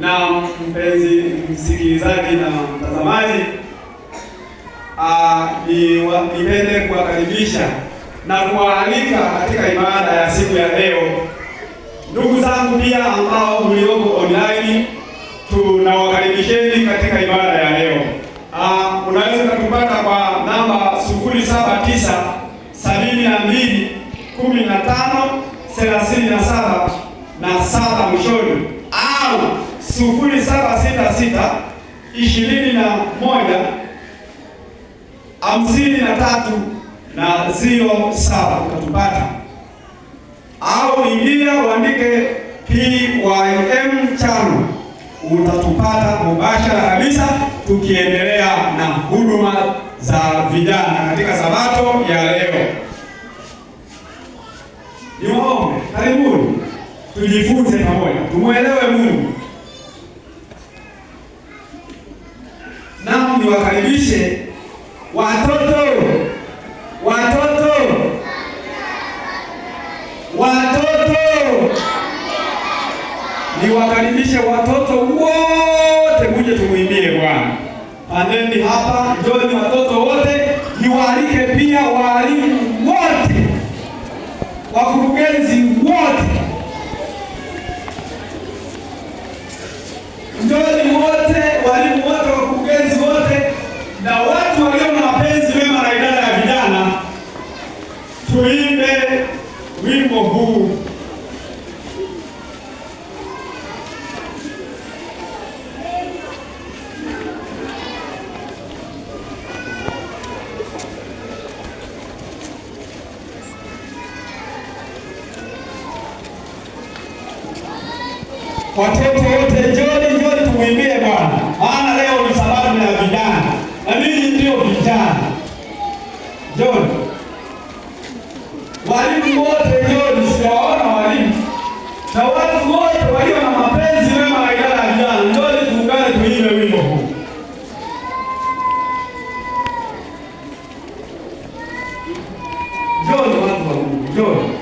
na mpenzi msikilizaji na mtazamaji, nipende kuwakaribisha na kuwaalika katika ibada ya siku ya leo. Ndugu zangu pia ambao mlioko online, tunawakaribisheni katika ibada ya leo. Unaweza kutupata kwa namba 079 72 15 37 na 7 mwishoni, au 0766 21 53 na 07 utatupata, au ingia uandike PYM channel utatupata mubashara kabisa, tukiendelea na huduma za vijana katika sabato ya leo. Niwaombe, karibuni tujifunze pamoja, tumuelewe Mungu. Nao niwakaribishe watoto niwakaribishe watoto wote, muje tumuimbie Bwana. Pandeni hapa, njoni watoto wote, niwaalike pia walimu wote, wakurugenzi wote, njoni wote, walimu wote, wakurugenzi wote, na watu walio na mapenzi mema na idara ya vijana, tuimbe wimbo huu. Watoto wote njoni tumuimbie Bwana, maana leo ni sabato ya vijana na ninyi ndio vijana. Njoni walimu wote, njoni, siwaona walimu na watu wote walio na mapenzi mema na idara ya vijana, njoni tuungane tuimbe wimbo huu. Njoni watu wa Mungu, njoni.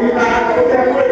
Gracias.